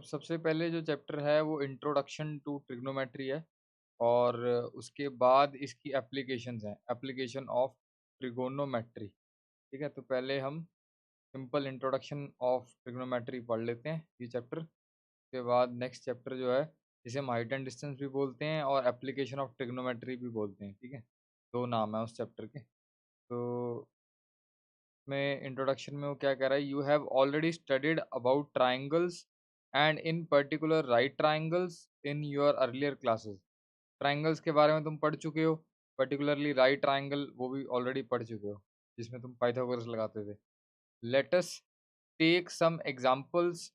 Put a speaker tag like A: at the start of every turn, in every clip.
A: सबसे पहले जो चैप्टर है वो इंट्रोडक्शन टू ट्रिग्नोमेट्री है और उसके बाद इसकी एप्लीकेशंस हैं, एप्लीकेशन ऑफ ट्रिगोनोमेट्री। ठीक है, तो पहले हम सिंपल इंट्रोडक्शन ऑफ ट्रिग्नोमेट्री पढ़ लेते हैं ये चैप्टर। उसके बाद नेक्स्ट चैप्टर जो है जिसे हम हाइट एंड डिस्टेंस भी बोलते हैं और एप्लीकेशन ऑफ ट्रिग्नोमेट्री भी बोलते हैं। ठीक है, दो नाम है उस चैप्टर के। तो में इंट्रोडक्शन में वो क्या कह रहा है, you have already studied about triangles and in particular right triangles in your earlier classes. Triangles के बारे में तुम पढ़ चुके हो, पर्टिकुलरली राइट ट्राइंगल वो भी ऑलरेडी पढ़ चुके हो जिसमें तुम पाइथागोरस लगाते थे। Let us take some examples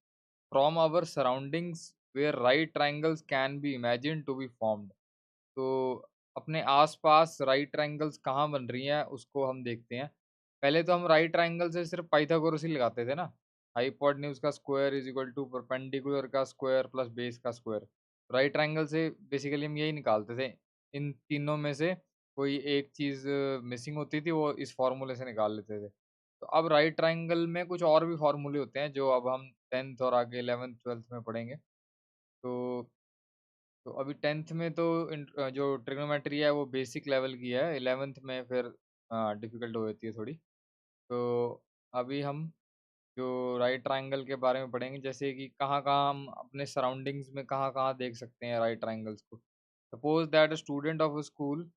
A: from our surroundings where right triangles can be imagine to be formed. तो अपने आस-पास राइट ट्रायंगल्स कहाँ बन रही हैं, उसको हम देखते हैं। पहले तो हम राइट ट्रायंगल से सिर्फ़ पाइथागोरस ही लगाते थे ना, हाइपोटेन्यूज़ का square is equal to perpendicular का स्क्वायर प्लस बेस का स्क्वायर। राइट ट्रायंगल से बेसिकली हम यही निकालते थे। इन तीनों में से कोई एक चीज़ मिसिंग होती थी, वो इस फ़ॉर्मूले से निकाल लेते थे। तो अब राइट ट्रायंगल में कुछ और भी फ़ॉर्मूले होते हैं, जो अब हम 10th और आगे 11th-12th में पढ़ेंगे। तो अभी 10th में तो जो ट्रिग्नोमेट्री है वो बेसिक लेवल की है, 11th में फिर डिफ़िकल्ट हो जाती है थोड़ी। तो अभी हम जो राइट ट्रायंगल के बारे में पढ़ेंगे, जैसे कि कहाँ-कहाँ हम अपने सराउंडिंग्स में कहाँ-कहाँ देख सकते हैं राइट ट्रायंगल्स को। Suppose that a student of a school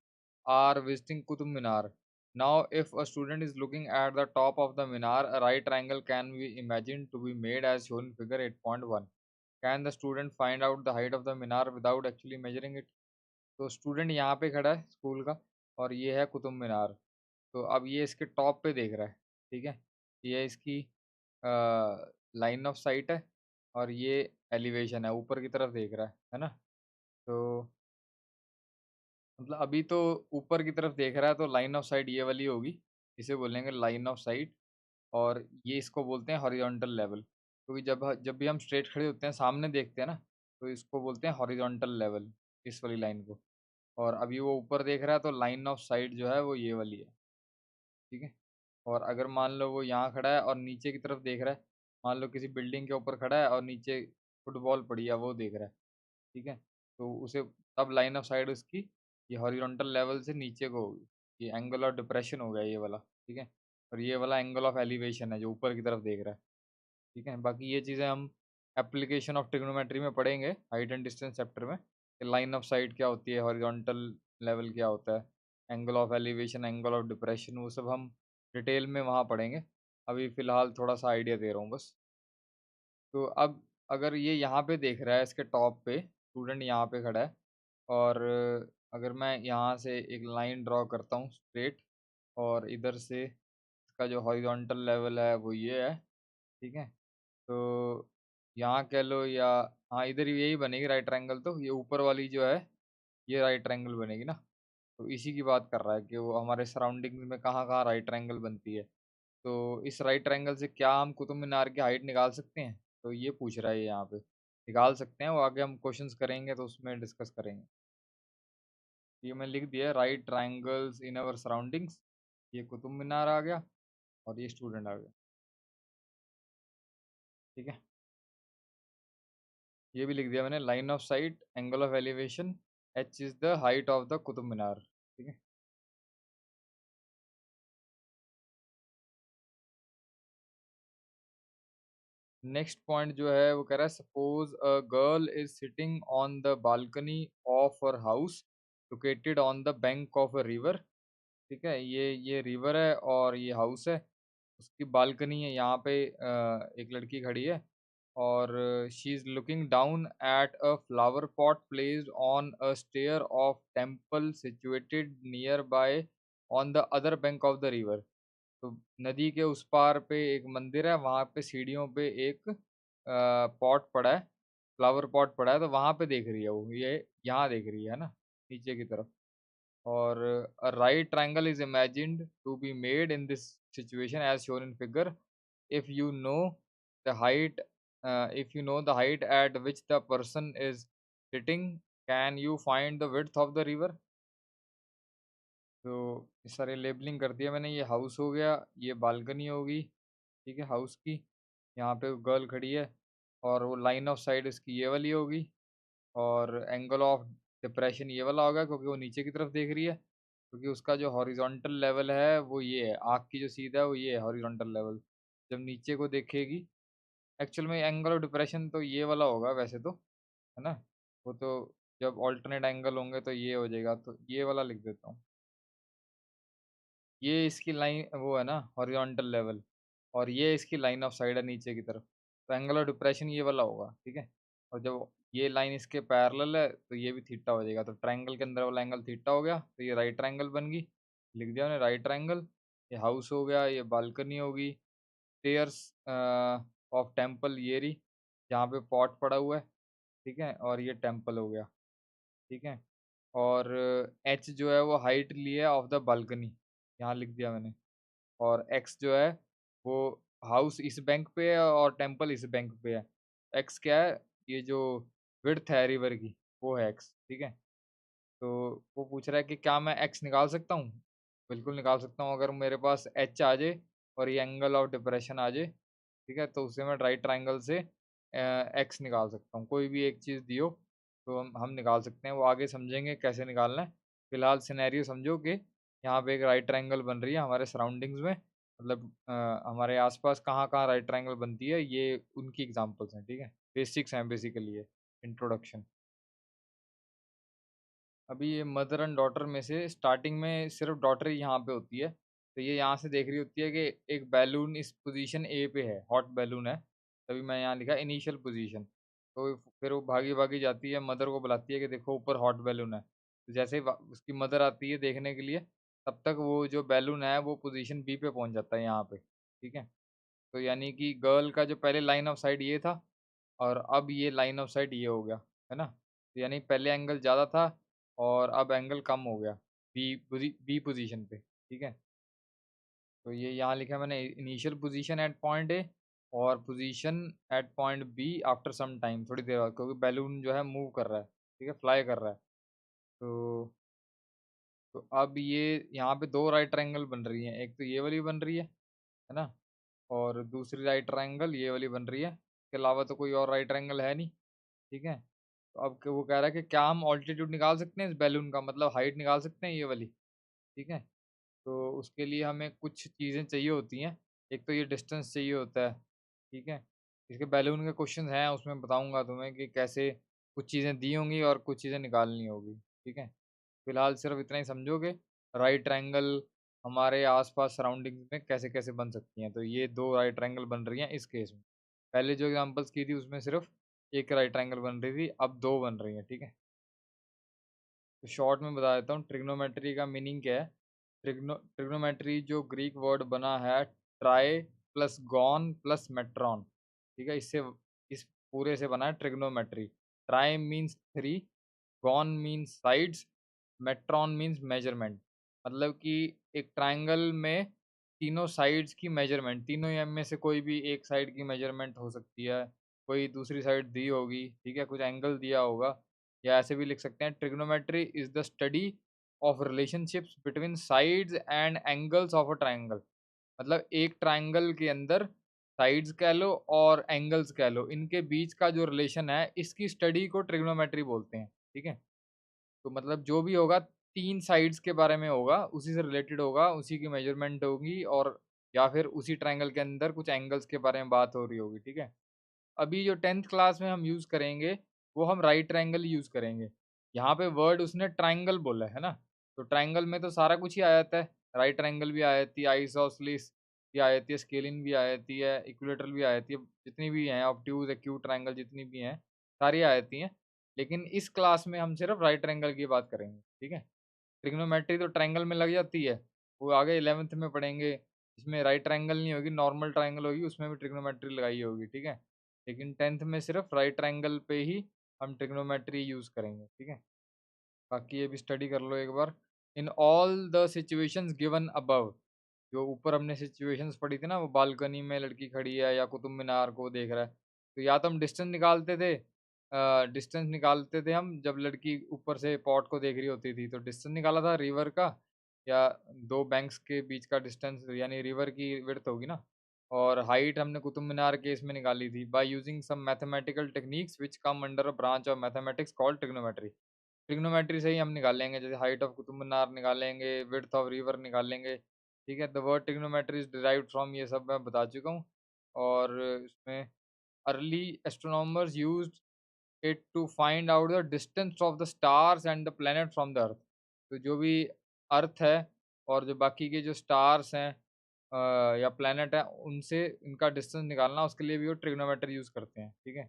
A: are visiting Qutub Minar. Now if a student is looking at the top of the Minar, a right triangle can be imagined to be made as shown in figure 8.1। Can the student find out the height of the Minar without actually measuring it? तो student यहाँ पे खड़ा है school का और ये है कुतुब मीनार। तो अब ये इसके टॉप पे देख रहा है, ठीक है? ये इसकी लाइन ऑफ साइट है और ये एलिवेशन है, ऊपर की तरफ देख रहा है ना? तो मतलब अभी तो ऊपर की तरफ देख रहा है तो लाइन ऑफ साइट ये वाली होगी, इसे बोलेंगे लाइन ऑफ साइट। और ये इसको बोलते हैं हॉरिजॉन्टल लेवल, क्योंकि जब भी हम स्ट्रेट खड़े होते हैं, सामने देखते हैं ना, तो इसको बोलते हैं हॉरिजॉन्टल लेवल, इस वाली लाइन को। और अभी वो ऊपर देख रहा है तो लाइन ऑफ साइट जो है वो ये वाली है, ठीक है? और अगर मान लो वो यहाँ खड़ा है और नीचे की तरफ देख रहा है, मान लो किसी बिल्डिंग के ऊपर खड़ा है और नीचे फुटबॉल पड़ी है वो देख रहा है, ठीक है? तो उसे तब लाइन ऑफ साइट उसकी ये हॉरिजॉन्टल लेवल से नीचे को होगी। ये एंगल ऑफ डिप्रेशन हो गया ये वाला, ठीक है? और ये वाला एंगल ऑफ एलिवेशन है जो ऊपर की तरफ देख रहा है, ठीक है? बाकी ये चीज़ें हम एप्लीकेशन ऑफ ट्रिग्नोमेट्री में पढ़ेंगे, हाइट एंड डिस्टेंस चैप्टर में, कि लाइन ऑफ साइट क्या होती है, हॉरिजॉन्टल लेवल क्या होता है, angle of elevation, angle of depression, वो सब हम डिटेल में वहाँ पढ़ेंगे। अभी फ़िलहाल थोड़ा-सा आइडिया दे रहा हूँ बस। तो अब अगर ये यहाँ पे देख रहा है इसके टॉप पे, स्टूडेंट यहाँ पे खड़ा है और अगर मैं यहाँ से एक लाइन ड्रॉ करता हूँ स्ट्रेट और इधर से इसका जो हॉरिजॉन्टल लेवल है वो ये है, ठीक है? तो यहाँ कह लो या हाँ, इधर यही बनेगी राइट ट्रायंगल, तो ये ऊपर वाली जो है, ये राइट ट्रायंगल बनेगी ना। तो इसी की बात कर रहा है कि वो हमारे सराउंडिंग में कहाँ-कहाँ राइट ट्रायंगल बनती है। तो इस राइट ट्रायंगल से क्या हम कुतुब मीनार की हाइट निकाल सकते हैं? तो ये पूछ रहा है ये यहाँ पे। निकाल सकते हैं, वो आगे हम क्वेश्चंस करेंगे तो उसमें डिस्कस करेंगे। ये मैंने लिख दिया है राइट ट्रायंगल्स इन अवर सराउंडिंग्स। ये कुतुब मीनार आ गया और ये स्टूडेंट आ गया, ठीक है? ये भी लिख दिया मैंने, line of sight, angle of elevation, H is the height of the Qutub Minar, ठीक है? नेक्स्ट पॉइंट जो है वो कह रहा है, suppose a girl is sitting on the balcony of her house located on the bank of a river. ठीक है, ये रिवर है और ये हाउस है, उसकी बालकनी है, यहाँ पे एक लड़की खड़ी है और she is looking down at a flower pot placed on a stair of temple situated nearby on the other bank of the river. तो नदी के उस पार पे एक मंदिर है, वहाँ पे सीढ़ियों पे एक पॉट पड़ा है, फ्लावर पॉट पड़ा है, तो वहाँ पे देख रही है वो, ये यहाँ देख रही है ना, नीचे की तरफ। और a right triangle is imagined to be made in this situation as shown in figure if you know the height if you know the height at which the person is sitting, can you find the width of the river? तो ये सारे labelling कर दिया मैंने, ये house हो गया, ये बालकनी होगी, ठीक है, हाउस की। यहाँ पे गर्ल खड़ी है और वो लाइन ऑफ साइट उसकी ये वाली होगी, और एंगल ऑफ डिप्रेशन ये वाला होगा क्योंकि वो नीचे की तरफ देख रही है, क्योंकि उसका जो हॉरिजॉन्टल लेवल है वो ये है, आँख की जो सीधा है वो ये है हॉरिजॉन्टल लेवल। जब नीचे को देखेगी, एक्चुअल में एंगल ऑफ डिप्रेशन तो ये वाला होगा वैसे तो, है ना? वो तो जब अल्टरनेट एंगल होंगे तो ये हो जाएगा, तो ये वाला लिख देता हूँ। ये इसकी लाइन वो है ना हॉरिजॉन्टल लेवल, और ये इसकी लाइन ऑफ साइड है नीचे की तरफ, तो एंगल ऑफ डिप्रेशन ये वाला होगा, ठीक है? और जब ये लाइन इसके पैरेलल है तो ये भी थीटा हो जाएगा, तो ट्रायंगल के अंदर वाला एंगल थीटा हो गया, तो ये राइट ट्रायंगल बन गई। लिख दिया मैंने राइट ट्रायंगल। ये हाउस हो गया, ये बालकनी होगी, स्टेयर्स ऑफ टेम्पल ये रही, जहाँ पे पॉट पड़ा हुआ है, ठीक है? और ये टेम्पल हो गया, ठीक है? और एच जो है वो हाइट ली है ऑफ द बालकनी, यहाँ लिख दिया मैंने। और एक्स जो है वो हाउस इस बैंक पे है और टेम्पल इस बैंक पे है। एक्स क्या है? ये जो विड्थ है रिवर की, वो है एक्स, ठीक है? तो वो पूछ रहा है कि क्या मैं एक्स निकाल सकता हूँ? बिल्कुल निकाल सकता हूँ, अगर मेरे पास एच आ जाए और ये एंगल ऑफ डिप्रेशन आ जाए, ठीक है? तो उससे मैं राइट ट्रायंगल से एक्स निकाल सकता हूँ। कोई भी एक चीज़ दी हो तो हम निकाल सकते हैं, वो आगे समझेंगे कैसे निकालना है। फिलहाल सिनेरियो समझो कि यहाँ पे एक राइट ट्रायंगल बन रही है हमारे सराउंडिंग्स में, मतलब हमारे आसपास कहाँ-कहाँ राइट ट्रायंगल बनती है, ये उनकी एग्ज़ाम्पल्स हैं, ठीक है? बेसिक्स हैं बेसिकली ये, इंट्रोडक्शन। अभी ये मदर एंड डॉटर में से स्टार्टिंग में सिर्फ डॉटर ही यहाँ पे होती है। तो ये यहाँ से देख रही होती है कि एक बैलून इस पोजीशन ए पे है, हॉट बैलून है। तभी मैं यहाँ लिखा इनिशियल पोजीशन। तो फिर वो भागी-भागी जाती है, मदर को बुलाती है कि देखो ऊपर हॉट बैलून है। तो जैसे ही उसकी मदर आती है देखने के लिए, तब तक वो जो बैलून है वो पोजीशन बी पे पहुँच जाता है यहाँ पे, ठीक है? तो यानी कि गर्ल का जो पहले लाइन ऑफ साइट ये था, और अब ये लाइन ऑफ साइट ये हो गया, है ना? तो यानी पहले एंगल ज़्यादा था और अब एंगल कम हो गया, बी पोज़ीशन पे, ठीक है? तो ये यहाँ लिखा है मैंने initial position at point A और position at point B after some time, थोड़ी देर बाद, क्योंकि बैलून जो है मूव कर रहा है, ठीक है? फ्लाई कर रहा है। तो तो अब ये यहाँ पे 2 राइट ट्रायंगल बन रही हैं, एक तो ये वाली बन रही है ना? और दूसरी राइट ट्रायंगल ये वाली बन रही है, इसके अलावा तो कोई और राइट ट्रायंगल है नहीं, ठीक है? तो अब वो कह रहा है कि क्या हम ऑल्टीट्यूड निकाल सकते हैं इस बैलून का, मतलब हाइट निकाल सकते हैं ये वाली, ठीक है? तो उसके लिए हमें कुछ चीज़ें चाहिए होती हैं, एक तो ये डिस्टेंस चाहिए होता है, ठीक है? इसके बैलून के क्वेश्चंस हैं, उसमें बताऊँगा तुम्हें कि कैसे कुछ चीज़ें दी होंगी और कुछ चीज़ें निकालनी होगी, ठीक है? फिलहाल सिर्फ इतना ही समझो कि राइट ट्रायंगल हमारे आस-पास सराउंडिंग्स में कैसे-कैसे बन सकती हैं। तो ये 2 राइट ट्रायंगल बन रही हैं इस केस में। पहले जो एग्ज़ाम्पल्स की थी उसमें सिर्फ 1 राइट ट्रायंगल बन रही थी, अब 2 बन रही हैं, ठीक है? तो शॉर्ट में बता देता हूँ ट्रिग्नोमेट्री का मीनिंग क्या है। ट्रिग्नोमेट्री जो ग्रीक वर्ड बना है tri plus gon plus metron, ठीक है? इस पूरे से बना है trigonometry. Tri means 3, gon means sides, metron means measurement. मतलब कि एक ट्रायंगल में तीनों साइड्स की मेजरमेंट, तीनों ही में से कोई भी एक साइड की मेजरमेंट हो सकती है, कोई दूसरी साइड दी होगी, ठीक है? कुछ एंगल दिया होगा, या ऐसे भी लिख सकते हैं trigonometry is the study of relationships between sides and angles of a triangle. मतलब एक ट्रायंगल के अंदर साइड्स कह लो और एंगल्स कह लो, इनके बीच का जो रिलेशन है इसकी स्टडी को ट्रिग्नोमेट्री बोलते हैं, ठीक है? तो मतलब जो भी होगा 3 साइड्स के बारे में होगा, उसी से रिलेटेड होगा, उसी की मेजरमेंट होगी, और या फिर उसी ट्रायंगल के अंदर कुछ एंगल्स के बारे में बात हो रही होगी, ठीक है? अभी जो 10th क्लास में हम यूज़ करेंगे, वो हम राइट ट्रायंगल यूज़ करेंगे। यहाँ पे वर्ड उसने ट्रायंगल बोला है ना? तो ट्रायंगल में तो सारा कुछ ही आ जाता है। राइट ट्रायंगल भी आ जाती है, आइसोसेलेस भी आ जाती है, स्केलिन भी आ जाती है, इक्विलेटरल भी आ जाती है, जितनी भी हैं ऑब्ट्यूज़, एक्यूट ट्रायंगल जितनी भी हैं, सारी आ जाती हैं। लेकिन इस क्लास में हम सिर्फ राइट ट्रायंगल की बात करेंगे, ठीक है? ट्रिग्नोमेट्री तो ट्रायंगल में लग जाती है, वो आगे 11th में पढ़ेंगे, इसमें राइट ट्रायंगल नहीं होगी, नॉर्मल ट्रायंगल होगी, उसमें भी ट्रिग्नोमेट्री लगाई होगी, ठीक है? लेकिन 10th में सिर्फ राइट ट्रायंगल पे ही हम ट्रिग्नोमेट्री यूज़ करेंगे, ठीक है? बाकी ये भी स्टडी कर लो एक बार। In all the situations given above, जो ऊपर हमने सिचुएशंस पढ़ी थी ना, वो बालकनी में लड़की खड़ी है या कुतुब मीनार को देख रहा है, तो या तो हम डिस्टेंस निकालते थे हम जब लड़की ऊपर से पॉट को देख रही होती थी, तो डिस्टेंस निकाला था रिवर का, या 2 बैंक्स के बीच का डिस्टेंस, यानी रिवर की विड्थ होगी ना, और हाइट हमने कुतुब मीनार केस में निकाली थी by using some mathematical techniques which come under a branch of mathematics called trigonometry. Trigonometry से ही हम निकालेंगे, जैसे हाइट ऑफ कुतुब मीनार निकालेंगे, विड्थ ऑफ रिवर निकालेंगे, ठीक है? The word trigonometry is derived from, ये सब मैं बता चुका हूँ। और इसमें early astronomers used it to find out the distance of the stars and the planet from the earth. तो जो भी अर्थ है और जो बाकी के जो स्टार्स हैं या प्लैनेट है, उनसे इनका डिस्टेंस निकालना, उसके लिए भी वो ट्रिग्नोमेट्री यूज़ करते हैं, ठीक है?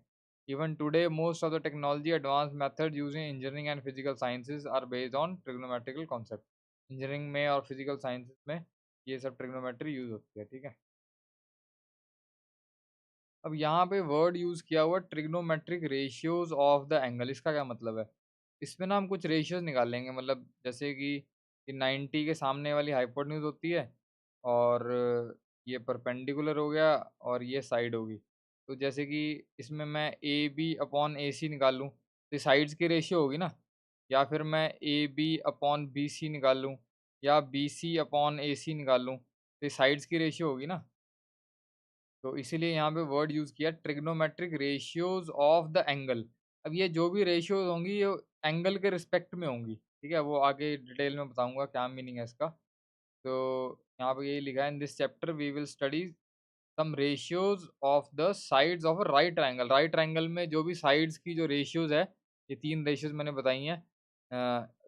A: Even today most of the technology advance method used in engineering and physical sciences are based on trigonometrical concept. Engineering में और फिजिकल साइंसेज में ये सब ट्रिग्नोमेट्री यूज़ होती है, ठीक है? अब यहाँ पे वर्ड यूज़ किया हुआ trigonometric ratios of the angle, इसका क्या मतलब है? इसमें ना हम कुछ रेशियोज़ निकालेंगे, मतलब जैसे कि 90 के सामने वाली हाइपोटेन्यूज़ होती है और ये परपेंडिकुलर हो गया और ये साइड होगी। तो जैसे कि इसमें मैं ए बी अपॉन ए सी निकाल लूँ, तो साइड्स की रेशियो होगी ना? या फिर मैं A B upon B C निकाल लूँ या बी सी अपॉन ए सी निकाल लूँ, तो साइड्स की रेशियो होगी ना? तो इसीलिए यहाँ पे वर्ड यूज़ किया trigonometric ratios of the angle. अब ये जो भी रेशियोज़ होंगी ये एंगल के रिस्पेक्ट में होंगी, ठीक है? वो आगे डिटेल में बताऊँगा क्या मीनिंग है इसका। तो यहाँ पे यही लिखा है, in this chapter we will study some ratios of the sides of a right triangle. Right triangle में जो भी साइड्स की जो रेशियोज़ है, ये 3 रेशियोज़ मैंने बताई हैं।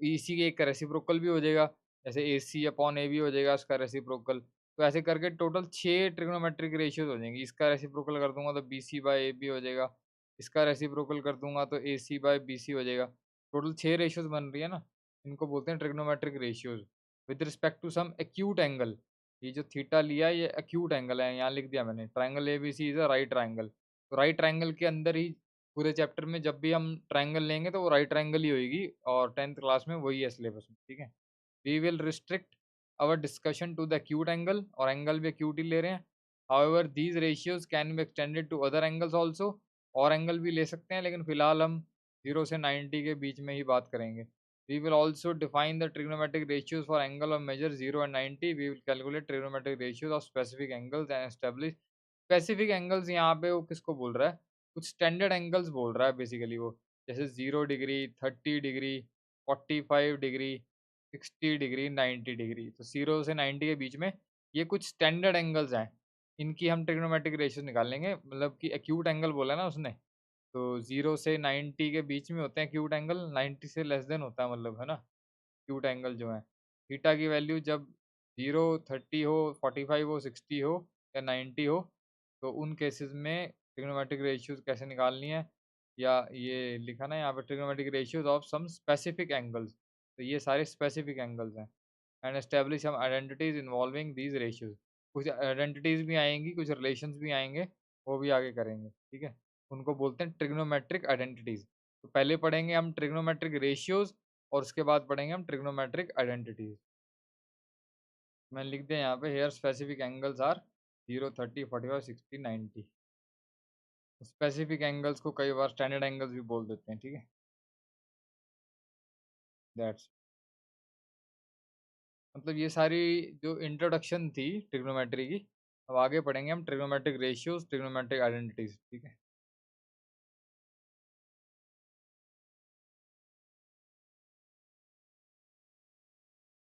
A: इसी के एक का रेसिप्रोकल भी हो जाएगा, जैसे एसी अपॉन ए बी हो जाएगा उसका रेसिप्रोकल। तो ऐसे करके टोटल 6 ट्रिग्नोमेट्रिक रेशियोज़ हो जाएँगी। इसका रेसिप्रोकल कर दूँगा तो बीसी बाय एबी हो जाएगा। इसका रेसिप्रोकल कर दूँगा तो एसी बाय बीसी हो जाएगा। टोटल 6 रेशियोज़ बन रही है ना, इनको बोलते हैं trigonometric ratios with respect to some acute angle. ये जो थीटा लिया है ये एक्यूट एंगल है, यहाँ लिख दिया मैंने, triangle ABC is a right triangle. तो राइट ट्रायंगल के अंदर ही पूरे चैप्टर में जब भी हम ट्रायंगल लेंगे तो वो राइट ट्रायंगल ही होएगी, और 10th क्लास में वही है सिलेबस में, ठीक है? We will restrict our discussion to the acute angle, और एंगल भी acute ही ले रहे हैं। However, these ratios can be extended to other angles also, और एंगल भी ले सकते हैं, लेकिन फिलहाल हम 0 से 90 के बीच में ही बात करेंगे। We will also define the trigonometric ratios for angle of measure 0 and 90. We will calculate trigonometric ratios of specific angles and establish specific angles. यहाँ पे वो किसको बोल रहा है? कुछ स्टैंडर्ड एंगल्स बोल रहा है बेसिकली वो, जैसे 0 degree, 30 degree, 45 degree, 60 degree, 90 degree. तो 0 से 90 के बीच में ये कुछ स्टैंडर्ड एंगल्स हैं। इनकी हम ट्रिग्नोमेट्रिक रेशियोज़ निकाल लेंगे, मतलब कि एक्यूट एंगल बोला ना उसने, तो 0 से 90 के बीच में होते हैं एक्यूट एंगल, 90 से लेस देन होता है मतलब, है ना? एक्यूट एंगल जो है। थीटा की वैल्यू जब 0, 30 हो, 45 हो, 60 हो या 90 हो, तो उन केसेस में ट्रिग्नोमेट्रिक रेशियोज़ कैसे निकालनी है, या ये लिखा ना यहाँ पे trigonometric ratios of some specific angles. तो ये सारे स्पेसिफिक एंगल्स हैं। And establish some identities involving these ratios. कुछ आइडेंटिटीज़ भी आएँगी, कुछ रिलेशंस भी आएँगे, वो भी आगे करेंगे, ठीक है? उनको बोलते हैं ट्रिग्नोमेट्रिक आइडेंटिटीज़। तो पहले पढ़ेंगे हम ट्रिग्नोमेट्रिक रेशियोज़ और उसके बाद पढ़ेंगे हम ट्रिग्नोमेट्रिक आइडेंटिटीज़। मैंने लिख दिया यहाँ पे, here specific angles are 0, 30, 45, 60, 90। Specific angles को कई बार स्टैंडर्ड एंगल्स भी बोल देते हैं, ठीक है? दैट्स, मतलब ये सारी जो इंट्रोडक्शन थी ट्रिग्नोमेट्री की, अब आगे पढ़ेंगे हम ट्रिग्नोमेट्रिक रेशियोज़, ट्रिग्नोमेट्रिक आइडेंटिटीज़, ठीक है?